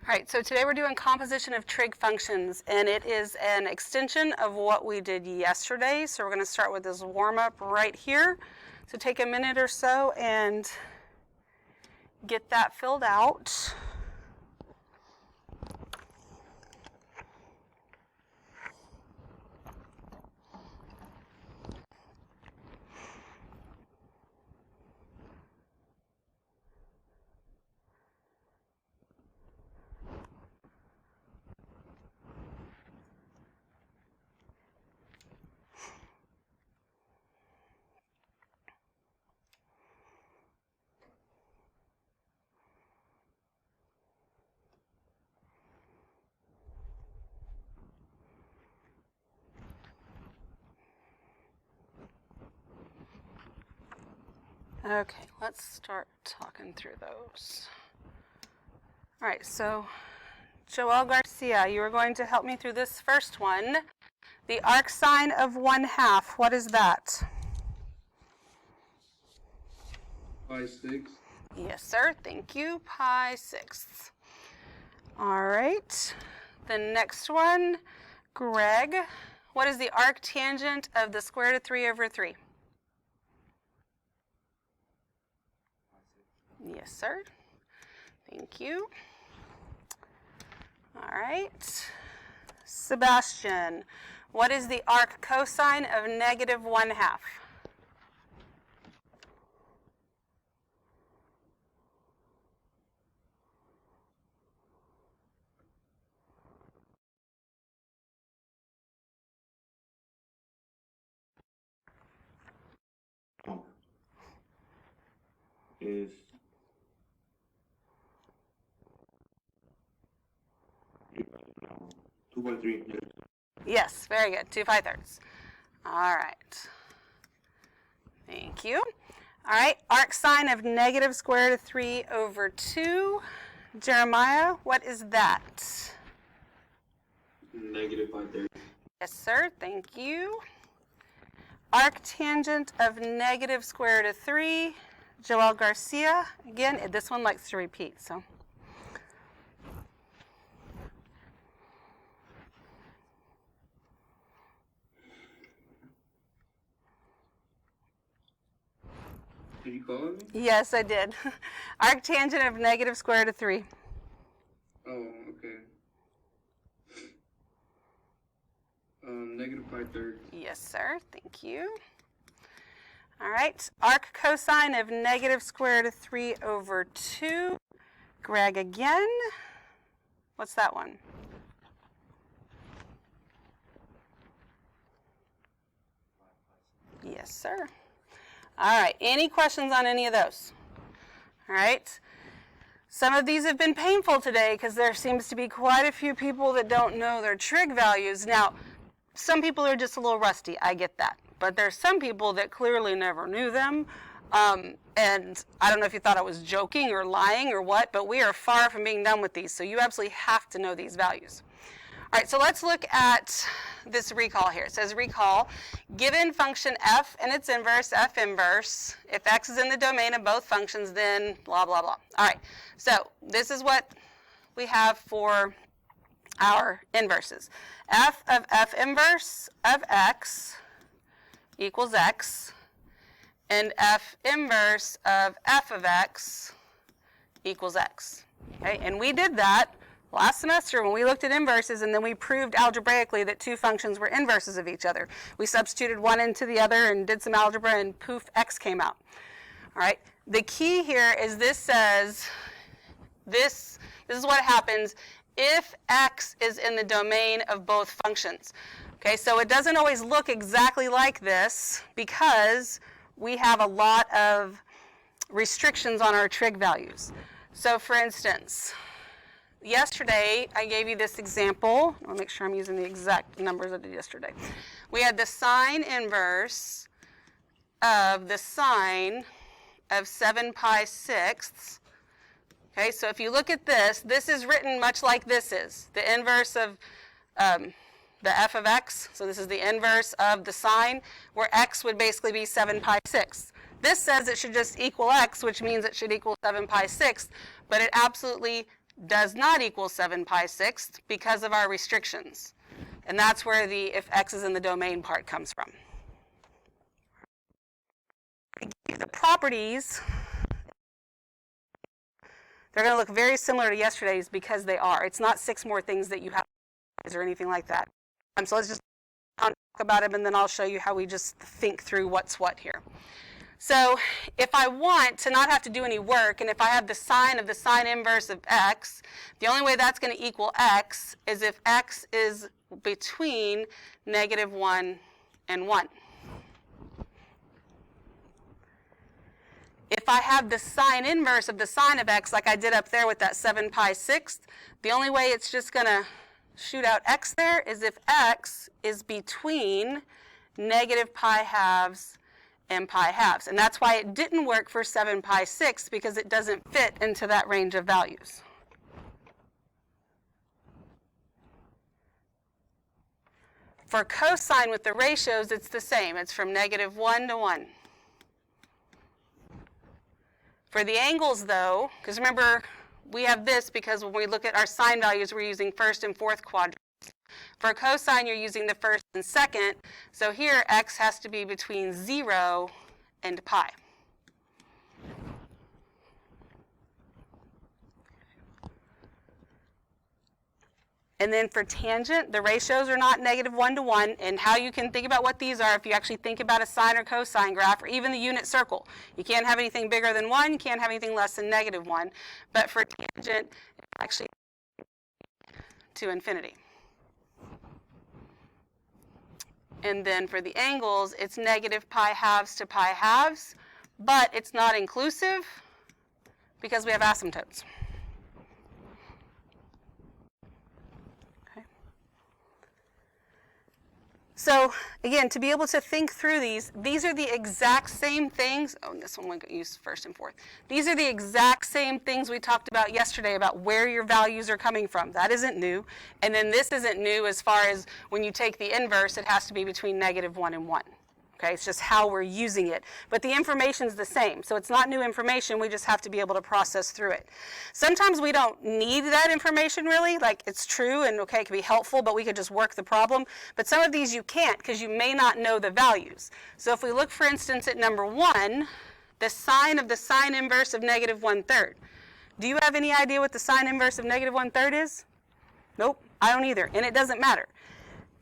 All right, so today we're doing composition of trig functions, and it is an extension of what we did yesterday. So we're going to start with this warm-up right here. So take a minute or so and get that filled out. Okay, let's start talking through those. All right, so Joel Garcia, you are going to help me through this first one. The arcsine of 1/2, what is that? Pi 6. Yes, sir, thank you, pi 6. All right, the next one, Greg, what is the arctangent of the square root of 3 over 3? Yes, sir. Thank you. All right. Sebastian, what is the arc cosine of negative 1/2? Is 2/3. Yes, very good. 2/5. All right. Thank you. All right. Arcsine of negative square root of 3 over 2. Jeremiah, what is that? Negative 5/3. Yes, sir. Thank you. Arctangent of negative square root of 3. Joel Garcia. Again, this one likes to repeat, so. Did you call me? Yes, I did. Arctangent of negative square root of 3. Oh, okay. Negative 5/3. Yes, sir. Thank you. All right. Arc cosine of negative square root of 3 over 2. Greg again. What's that one? Yes, sir. All right. Any questions on any of those? All right. Some of these have been painful today because there seems to be quite a few people that don't know their trig values. Now, some people are just a little rusty. I get that. But there's some people that clearly never knew them. And I don't know if you thought I was joking or lying or what, but we are far from being done with these. So you absolutely have to know these values. All right, so let's look at this recall here. It says recall, given function f and its inverse, f inverse, if x is in the domain of both functions, then blah, blah, blah. All right, so this is what we have for our inverses. F of f inverse of x equals x, and f inverse of f of x equals x. Okay, and we did that last semester when we looked at inverses, and then we proved algebraically that two functions were inverses of each other. We substituted one into the other and did some algebra, and poof, x came out. All right, the key here is this says, this is what happens if x is in the domain of both functions. Okay, so it doesn't always look exactly like this because we have a lot of restrictions on our trig values. So for instance, yesterday I gave you this example. I'll make sure I'm using the exact numbers I did yesterday. We had the sine inverse of the sine of 7 pi 6ths. Okay, so if you look at this, this is written much like this is. The inverse of the f of x, so this is the inverse of the sine, where x would basically be 7 pi 6ths. This says it should just equal x, which means it should equal 7 pi 6ths, but it absolutely does not equal 7 pi sixths because of our restrictions. And that's where the if x is in the domain part comes from. The properties, they're going to look very similar to yesterday's because they are. It's not 6 more things that you have or anything like that. So let's just talk about them, and then I'll show you how we just think through what's what here. So if I want to not have to do any work, and if I have the sine of the sine inverse of x, the only way that's going to equal x is if x is between -1 and 1. If I have the sine inverse of the sine of x, like I did up there with that 7 pi sixths, the only way it's just going to shoot out x there is if x is between -pi halves and pi halves. And that's why it didn't work for 7 pi sixths, because it doesn't fit into that range of values. For cosine with the ratios, it's the same. It's from -1 to 1. For the angles, though, because remember, we have this because when we look at our sine values, we're using first and fourth quadrants. For cosine, you're using the first and second. So here, x has to be between 0 and pi. And then for tangent, the ratios are not -1 to 1. And how you can think about what these are, if you actually think about a sine or cosine graph, or even the unit circle. You can't have anything bigger than 1. You can't have anything less than -1. But for tangent, it's actually to infinity. And then for the angles, it's -pi halves to pi halves. But it's not inclusive because we have asymptotes. So again, to be able to think through these are the exact same things. Oh, and this one we use first and fourth. These are the exact same things we talked about yesterday about where your values are coming from. That isn't new. And then this isn't new as far as when you take the inverse, it has to be between -1 and 1. Okay, it's just how we're using it. But the information's the same. So it's not new information. We just have to be able to process through it. Sometimes we don't need that information really. Like it's true and okay, it can be helpful, but we could just work the problem. But some of these you can't because you may not know the values. So if we look, for instance, at number 1, the sine of the sine inverse of -1/3. Do you have any idea what the sine inverse of -1/3 is? Nope, I don't either. And it doesn't matter.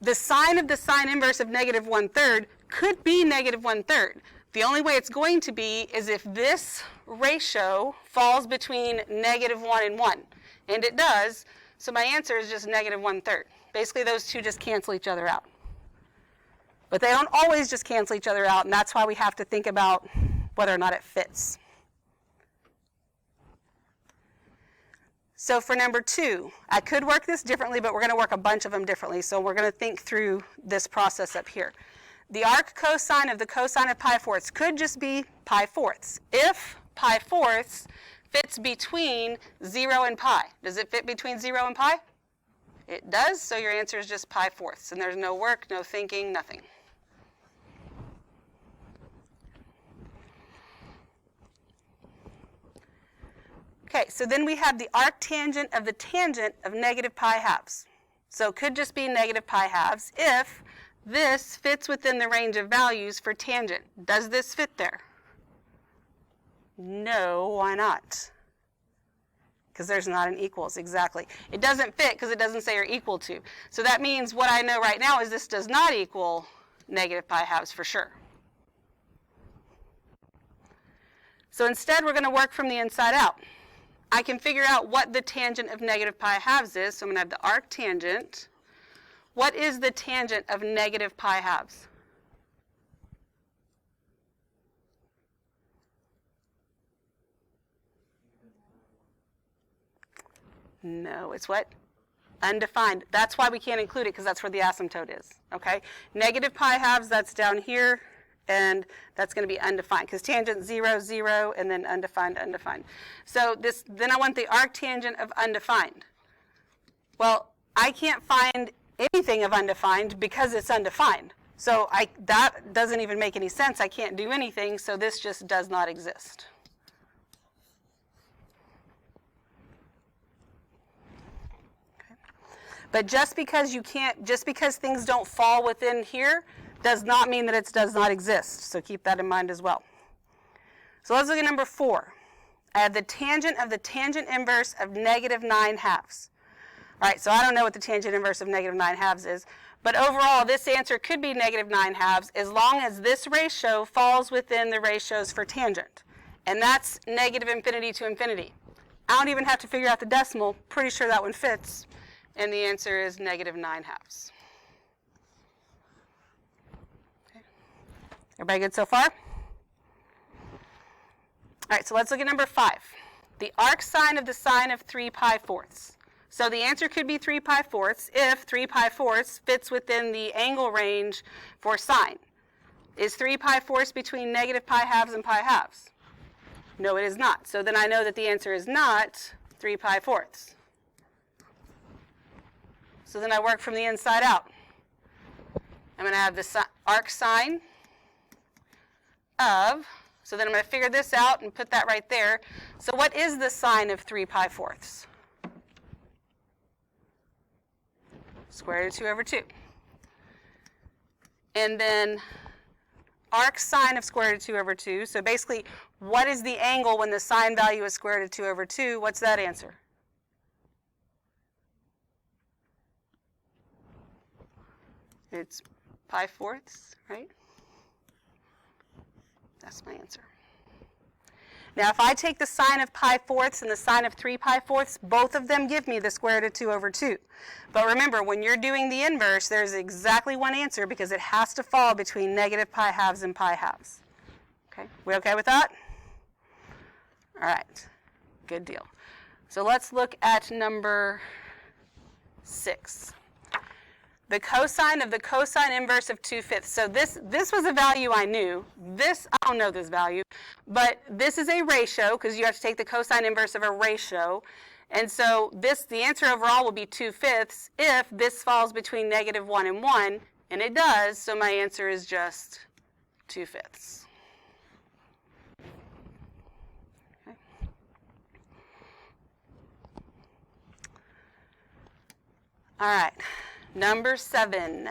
The sine of the sine inverse of -1/3 could be -1/3. The only way it's going to be is if this ratio falls between -1 and 1. And it does, so my answer is just -1/3. Basically, those two just cancel each other out. But they don't always just cancel each other out, and that's why we have to think about whether or not it fits. So for number 2, I could work this differently, but we're going to work a bunch of them differently. So we're going to think through this process up here. The arc cosine of the cosine of pi fourths could just be pi fourths. If pi fourths fits between 0 and pi. Does it fit between 0 and pi? It does, so your answer is just pi fourths. And there's no work, no thinking, nothing. Okay, so then we have the arctangent of the tangent of -pi halves. So it could just be -pi halves if this fits within the range of values for tangent. Does this fit there? No, why not? Because there's not an equals, exactly. It doesn't fit because it doesn't say you're equal to. So that means what I know right now is this does not equal -pi halves for sure. So instead we're going to work from the inside out. I can figure out what the tangent of -pi halves is. So I'm going to have the arctangent. What is the tangent of -pi halves? No, it's what? Undefined. That's why we can't include it, because that's where the asymptote is. Okay? -pi halves, that's down here, and that's going to be undefined, because tangent 0, 0, and then undefined, undefined. So this, then I want the arctangent of undefined. Well, I can't find anything of undefined because it's undefined. So that doesn't even make any sense. I can't do anything, so this just does not exist. But just because things don't fall within here does not mean that it does not exist. So keep that in mind as well. So let's look at number 4. I have the tangent of the tangent inverse of negative 9/2. All right, so I don't know what the tangent inverse of negative 9/2 is, but overall this answer could be negative 9/2 as long as this ratio falls within the ratios for tangent. And that's negative infinity to infinity. I don't even have to figure out the decimal, pretty sure that one fits, and the answer is negative 9/2. Okay. Everybody good so far? All right, so let's look at number 5. The arc sine of the sine of 3 pi fourths. So the answer could be 3 pi fourths if 3 pi fourths fits within the angle range for sine. Is 3 pi fourths between negative pi halves and pi halves? No, it is not. So then I know that the answer is not 3 pi fourths. So then I work from the inside out. I'm going to have the arc sine of, so then I'm going to figure this out and put that right there. So what is the sine of 3 pi fourths? Square root of 2 over 2. And then arc sine of square root of 2 over 2. So basically, what is the angle when the sine value is square root of 2 over 2? What's that answer? It's pi fourths, right? That's my answer. Now, if I take the sine of pi fourths and the sine of 3 pi fourths, both of them give me the square root of 2 over 2. But remember, when you're doing the inverse, there's exactly one answer because it has to fall between negative pi halves and pi halves. Okay, we okay with that? All right, good deal. So let's look at number 6. The cosine of the cosine inverse of 2/5. So this was a value I knew. This, I don't know this value, but this is a ratio because you have to take the cosine inverse of a ratio. And so the answer overall will be 2/5 if this falls between negative 1 and 1, and it does, so my answer is just 2/5. Okay. All right. Number 7,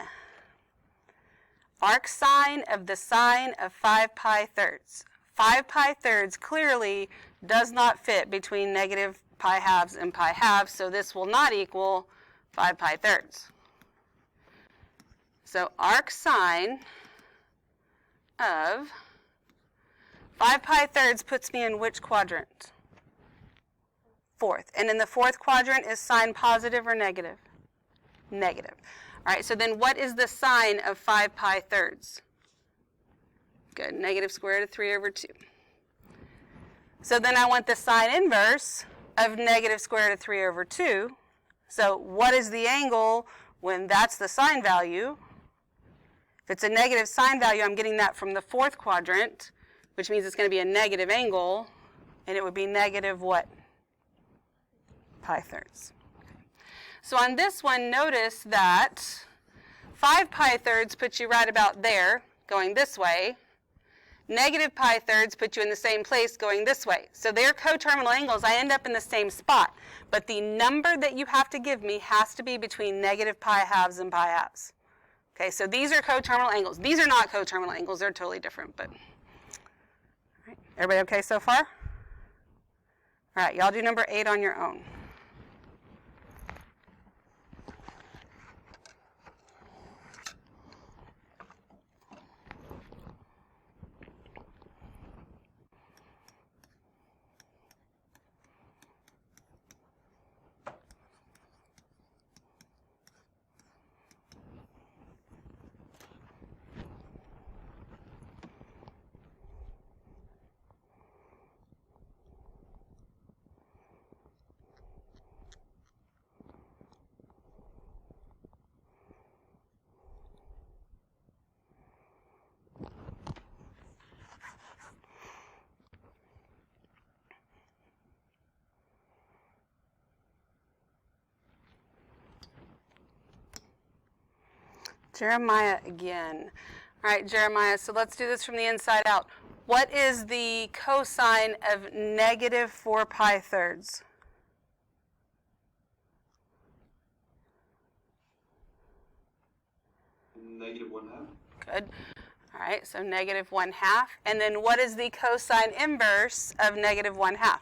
arc sine of the sine of 5 pi thirds. 5 pi thirds clearly does not fit between negative pi halves and pi halves, so this will not equal 5 pi thirds. So arc sine of 5 pi thirds puts me in which quadrant? 4th. And in the 4th quadrant, is sine positive or negative? Negative. All right, so then what is the sine of 5 pi thirds? Good, negative square root of 3 over 2. So then I want the sine inverse of negative square root of 3 over 2. So what is the angle when that's the sine value? If it's a negative sine value, I'm getting that from the 4th quadrant, which means it's going to be a negative angle, and it would be negative what? Pi thirds. So on this one, notice that 5 pi thirds puts you right about there, going this way. Negative pi thirds put you in the same place, going this way. So they're coterminal angles. I end up in the same spot. But the number that you have to give me has to be between negative pi halves and pi halves. Okay, so these are coterminal angles. These are not coterminal angles. They're totally different. But all right. Everybody okay so far? All right, y'all do number 8 on your own. Jeremiah again. All right, Jeremiah, so let's do this from the inside out. What is the cosine of negative 4 pi thirds? -1/2. Good. All right, so -1/2. And then what is the cosine inverse of -1/2?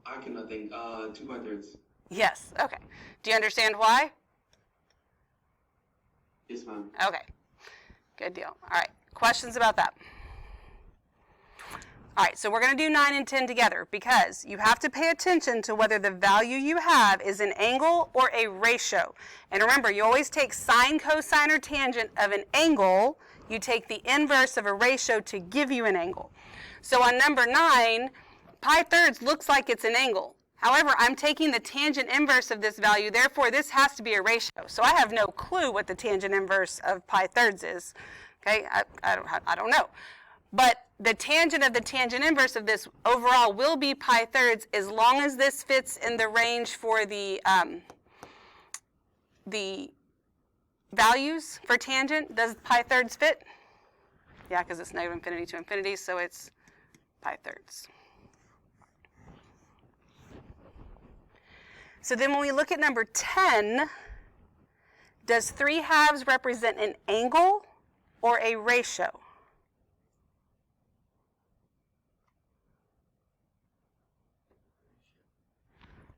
I cannot think. 2/3. Yes, okay. Do you understand why? Yes, ma'am. Okay, good deal. All right, questions about that? All right, so we're going to do 9 and 10 together because you have to pay attention to whether the value you have is an angle or a ratio. And remember, you always take sine, cosine, or tangent of an angle. You take the inverse of a ratio to give you an angle. So on number 9, pi thirds looks like it's an angle. However, I'm taking the tangent inverse of this value, therefore this has to be a ratio. So I have no clue what the tangent inverse of pi thirds is. Okay, I don't know. But the tangent of the tangent inverse of this overall will be pi thirds as long as this fits in the range for the values for tangent. Does pi thirds fit? Yeah, because it's -infinity to infinity, so it's pi thirds. So then when we look at number 10, does 3/2 represent an angle or a ratio?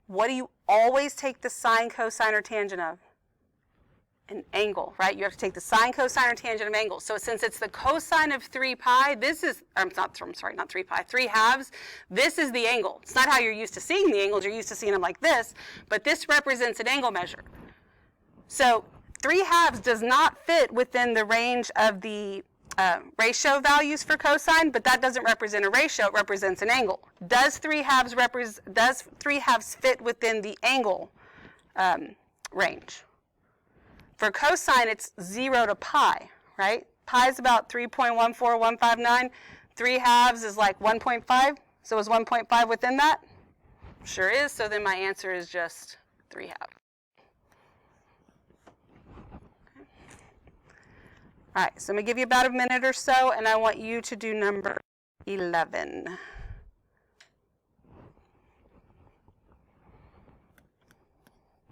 What do you always take the sine, cosine, or tangent of? An angle, right? You have to take the sine, cosine, or tangent of angles. So since it's the cosine of 3 pi, this is, not 3 pi, 3/2, this is the angle. It's not how you're used to seeing the angles. You're used to seeing them like this, but this represents an angle measure. So 3/2 does not fit within the range of the ratio values for cosine, but that doesn't represent a ratio, it represents an angle. Does 3/2 fit within the angle range? For cosine, it's 0 to pi, right? Pi is about 3.14159. 3/2 is like 1.5. So is 1.5 within that? Sure is. So then my answer is just 3/2. All right, so I'm going to give you about a minute or so, and I want you to do number 11.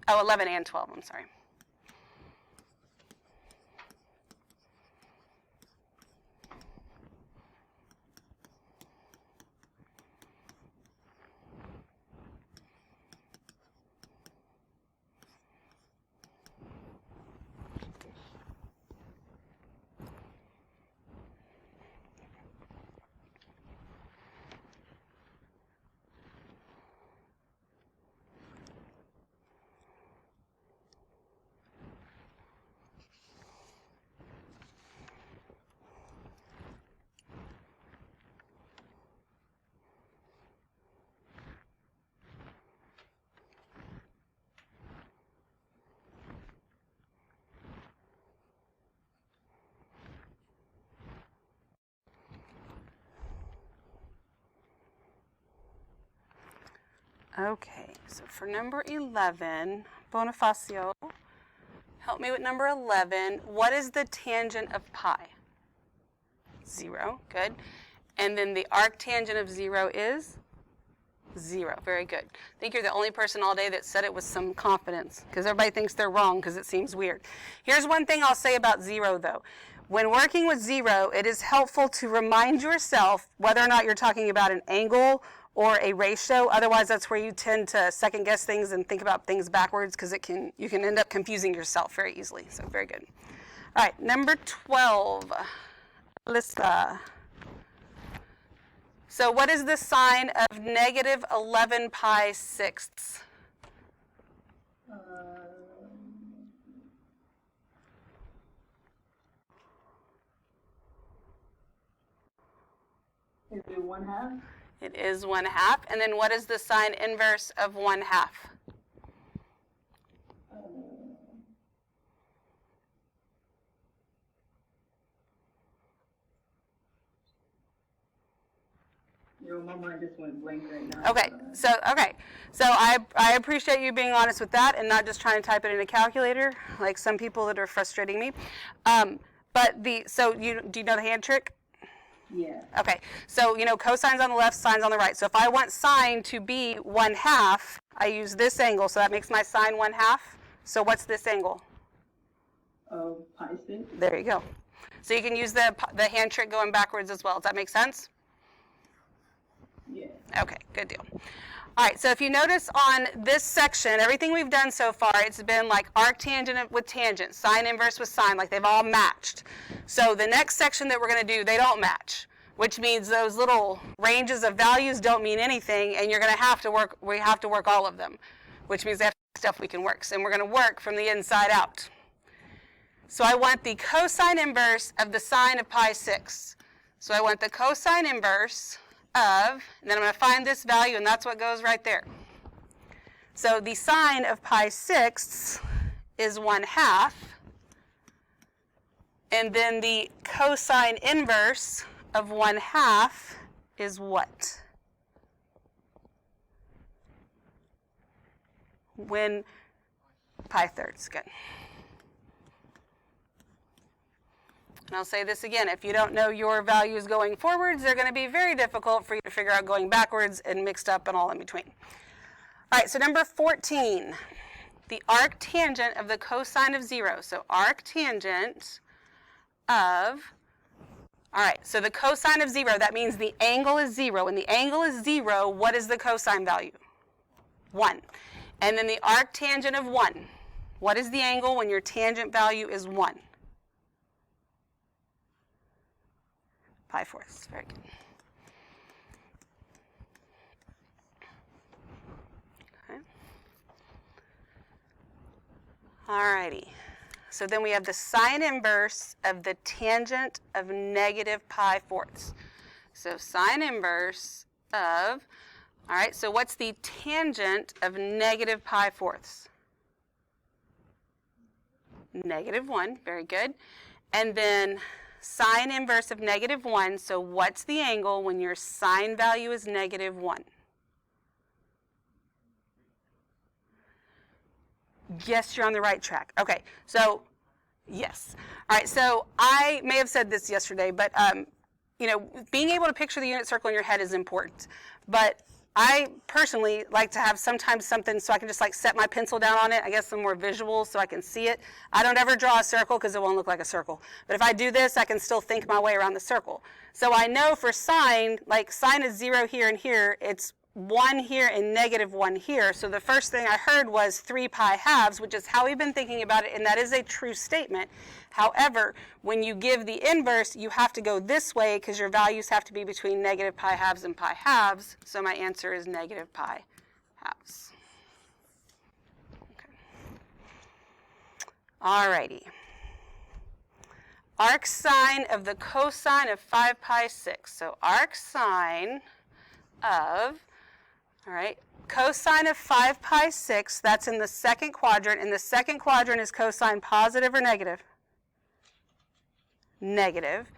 Oh, 11 and 12, I'm sorry. Okay, so for number 11, Bonifacio, help me with number 11. What is the tangent of pi? 0, good. And then the arctangent of 0 is 0, very good. I think you're the only person all day that said it with some confidence, because everybody thinks they're wrong because it seems weird. Here's one thing I'll say about 0, though. When working with 0, it is helpful to remind yourself whether or not you're talking about an angle or a ratio. Otherwise, that's where you tend to second guess things and think about things backwards, because you can end up confusing yourself very easily. So very good. All right, number 12, Alyssa. So what is the sine of -11 pi sixths? Is it 1/2? It is 1/2. And then what is the sine inverse of 1/2? My mind just went blank right now. Okay, so I appreciate you being honest with that and not just trying to type it in a calculator like some people that are frustrating me. But so do you know the hand trick? Yeah. Okay, so you know cosine's on the left, sine's on the right. So if I want sine to be 1/2, I use this angle, so that makes my sine 1/2. So what's this angle? Pi 6. There you go. So you can use the hand trick going backwards as well. Does that make sense? Yeah. Okay, good deal. All right, so if you notice on this section, everything we've done so far, it's been like arctangent with tangent, sine inverse with sine, like they've all matched. So the next section that we're going to do, they don't match, which means those little ranges of values don't mean anything, and you're going to have to work, we have to work all of them, which means they have stuff we can work. So we're going to work from the inside out. So I want the cosine inverse of the sine of pi 6. So I want the cosine inverse of, and then I'm going to find this value, and that's what goes right there. So the sine of pi 6 is 1/2, and then the cosine inverse of 1/2 is what? When pi thirds, good. And I'll say this again, if you don't know your values going forwards, they're going to be very difficult for you to figure out going backwards and mixed up and all in between. All right, so number 14, the arctangent of the cosine of 0. So arctangent of, all right, so the cosine of 0, that means the angle is 0. When the angle is 0, what is the cosine value? 1. And then the arctangent of 1. What is the angle when your tangent value is 1? Pi fourths, very good. Okay. All righty. So then we have the sine inverse of the tangent of negative pi fourths. So sine inverse of, all right, so what's the tangent of negative pi fourths? -1, very good. And then sine inverse of -1, so what's the angle when your sine value is -1? Yes, you're on the right track. Okay, so yes. All right, so I may have said this yesterday, but you know, being able to picture the unit circle in your head is important. But I personally like to have sometimes something so I can just like set my pencil down on it. I guess some more visuals so I can see it. I don't ever draw a circle because it won't look like a circle. But if I do this, I can still think my way around the circle. So I know for sine, like sine is 0 here and here. It's 1 here and -1 here. So the first thing I heard was 3 pi halves, which is how we've been thinking about it, and that is a true statement. However, when you give the inverse, you have to go this way because your values have to be between negative pi halves and pi halves. So my answer is negative pi halves. Okay. All righty. Arc sine of the cosine of 5 pi 6. So arc sine of, all right, cosine of 5 pi 6, that's in the second quadrant, and the second quadrant is cosine positive or negative? Negative.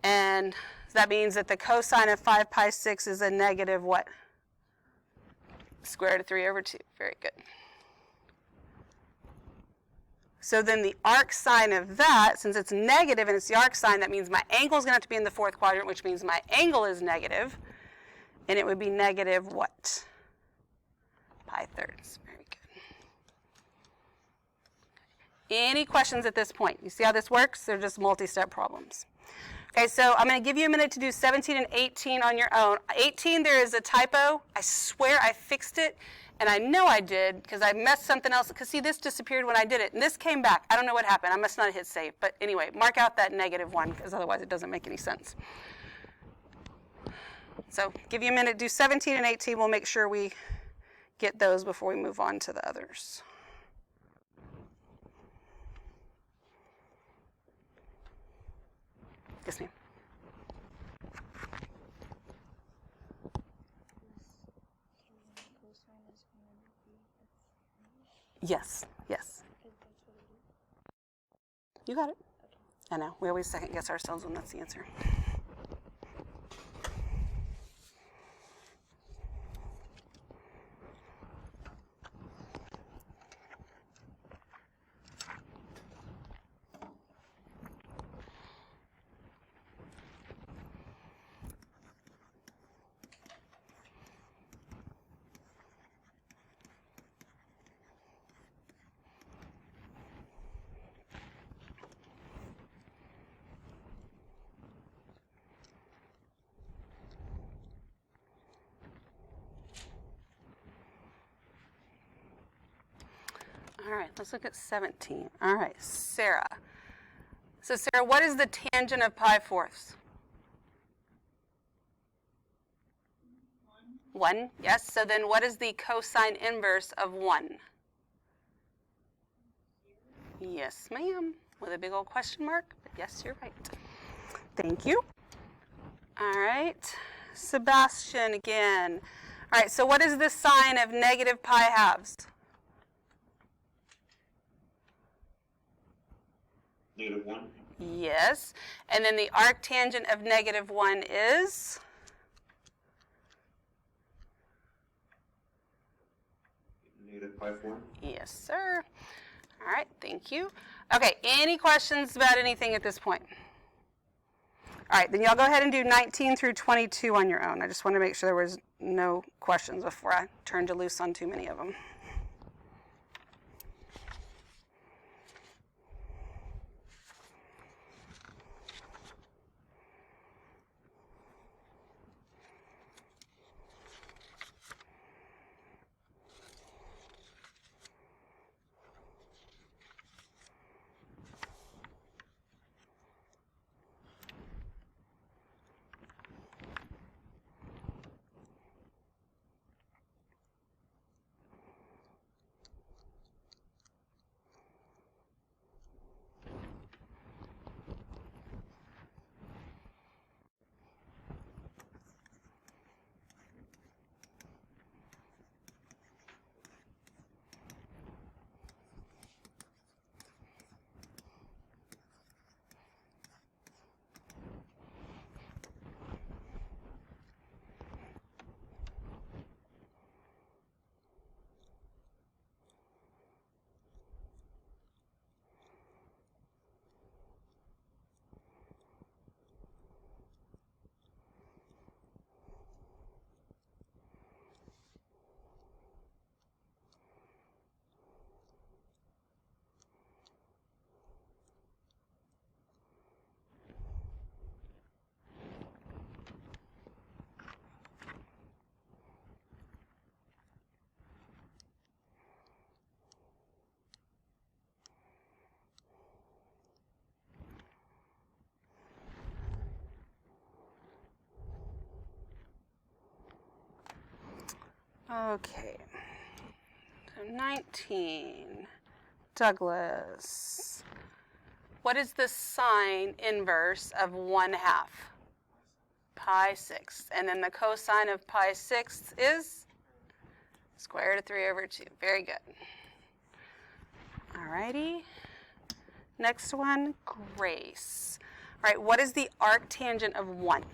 And that means that the cosine of 5 pi 6 is a negative what? Square root of 3 over 2. Very good. So then the arc sine of that, since it's negative and it's the arc sine, that means my angle is going to have to be in the fourth quadrant, which means my angle is negative. And it would be negative what? Pi thirds. Very good. Any questions at this point? You see how this works? They're just multi-step problems. Okay, so I'm going to give you a minute to do 17 and 18 on your own. 18, there is a typo. I swear I fixed it, and I know I did because I messed something else. Because see, this disappeared when I did it, and this came back. I don't know what happened. I must not have hit save. But anyway, mark out that -1 because otherwise it doesn't make any sense. So give you a minute, do 17 and 18. We'll make sure we get those before we move on to the others. Yes, ma'am. Yes, yes. You got it. I know. We always second guess ourselves when that's the answer. All right, let's look at 17. All right, Sarah. So Sarah, what is the tangent of pi fourths? 1, yes. So then what is the cosine inverse of 1? Yes, ma'am, with a big old question mark, but yes, you're right. Thank you. All right, Sebastian again. All right, so what is the sine of negative pi halves? -1. Yes, and then the arctangent of -1 is? -pi4. Yes, sir. All right, thank you. Okay, any questions about anything at this point? All right, then y'all go ahead and do 19 through 22 on your own. I just want to make sure there was no questions before I turned you loose on too many of them. Okay, so 19, Douglas. What is the sine inverse of 1/2? Pi 6. And then the cosine of pi 6 is? Square root of 3 over 2. Very good. All righty. Next one, Grace. All right, what is the arctangent of 1?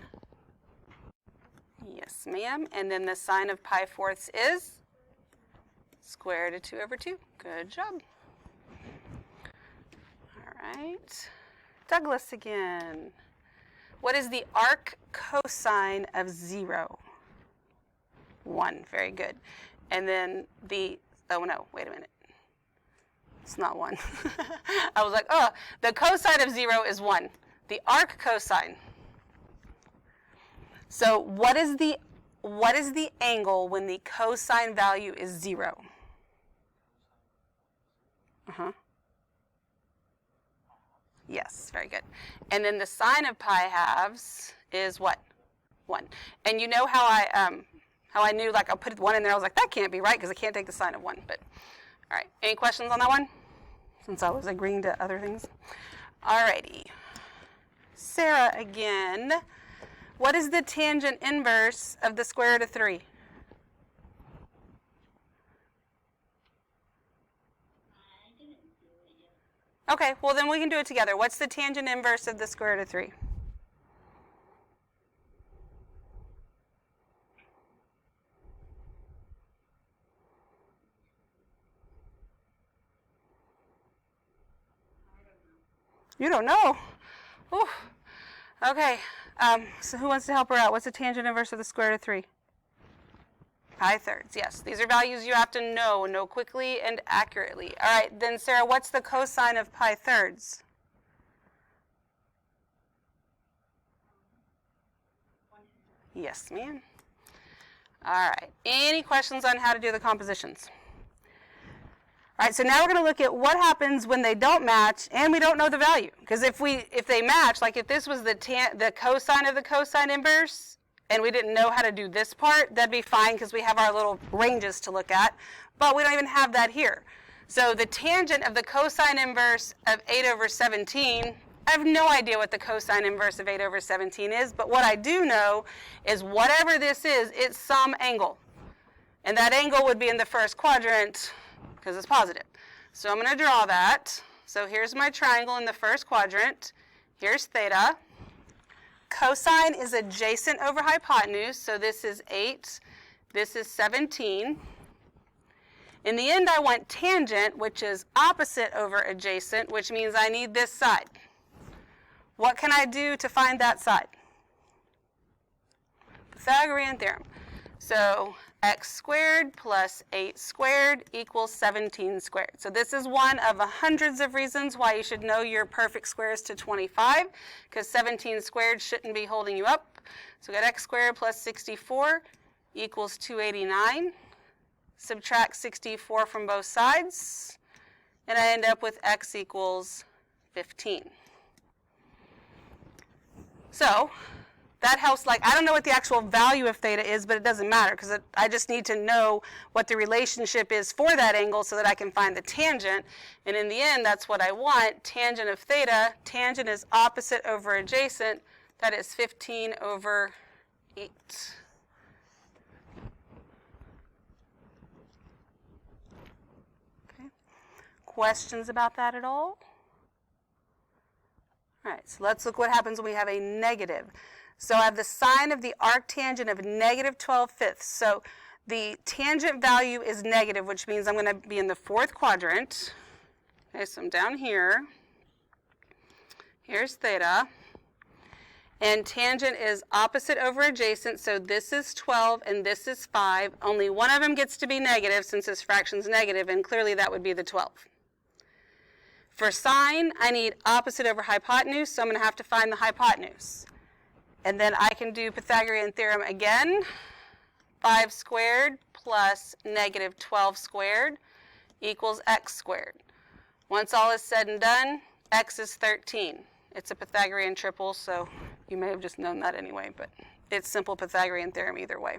Yes, ma'am. And then the sine of pi fourths is? Square root of 2 over 2. Good job. All right. Douglas again. What is the arc cosine of 0? 1. Very good. And then the, oh no, wait a minute. It's not 1. I was like, oh, the cosine of 0 is 1. The arc cosine. So what is the angle when the cosine value is 0? Yes, very good. And then the sine of pi halves is what? 1. And you know how I knew, like, I put 1 in there, I was like, that can't be right because I can't take the sine of 1. But all right, any questions on that one? Since I was agreeing to other things. All righty. Sarah again. What is the tangent inverse of the square root of 3? Okay, well then we can do it together. What's the tangent inverse of the square root of 3? You don't know? Ooh. Okay, so who wants to help her out? What's the tangent inverse of the square root of 3? Pi thirds, yes. These are values you have to know quickly and accurately. All right, then Sarah, what's the cosine of pi thirds? Yes, ma'am. All right, any questions on how to do the compositions? All right, so now we're going to look at what happens when they don't match and we don't know the value. Because if they match, like if this was the cosine of the cosine inverse and we didn't know how to do this part, that'd be fine because we have our little ranges to look at. But we don't even have that here. So the tangent of the cosine inverse of 8 over 17, I have no idea what the cosine inverse of 8 over 17 is, but what I do know is whatever this is, it's some angle. And that angle would be in the first quadrant because it's positive. So I'm going to draw that. So here's my triangle in the first quadrant. Here's theta. Cosine is adjacent over hypotenuse, so this is 8. This is 17. In the end, I want tangent, which is opposite over adjacent, which means I need this side. What can I do to find that side? Pythagorean Theorem. So x squared plus 8 squared equals 17 squared. So this is one of hundreds of reasons why you should know your perfect squares to 25, because 17 squared shouldn't be holding you up. So we got x squared plus 64 equals 289. Subtract 64 from both sides, and I end up with x equals 15. So that helps, like, I don't know what the actual value of theta is, but it doesn't matter because I just need to know what the relationship is for that angle so that I can find the tangent. And in the end, that's what I want. Tangent of theta, tangent is opposite over adjacent. That is 15 over 8. Okay. Questions about that at all? All right, so let's look what happens when we have a negative. So I have the sine of the arctangent of negative 12/5. So the tangent value is negative, which means I'm going to be in the fourth quadrant. Okay, so I'm down here. Here's theta. And tangent is opposite over adjacent, so this is 12 and this is 5. Only one of them gets to be negative since this fraction's negative, and clearly that would be the 12. For sine, I need opposite over hypotenuse, so I'm going to have to find the hypotenuse. And then I can do Pythagorean Theorem again. 5 squared plus negative 12 squared equals x squared. Once all is said and done, x is 13. It's a Pythagorean triple, so you may have just known that anyway, but it's simple Pythagorean Theorem either way.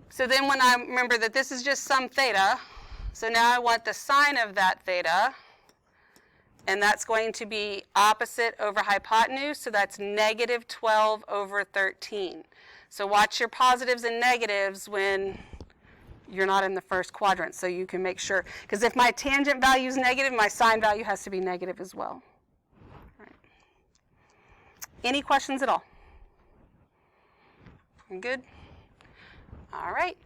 So then when I remember that this is just some theta, so now I want the sine of that theta, and that's going to be opposite over hypotenuse, so that's negative 12 over 13. So watch your positives and negatives when you're not in the first quadrant, so you can make sure, because if my tangent value is negative, my sine value has to be negative as well. All right. Any questions at all? Good? All right.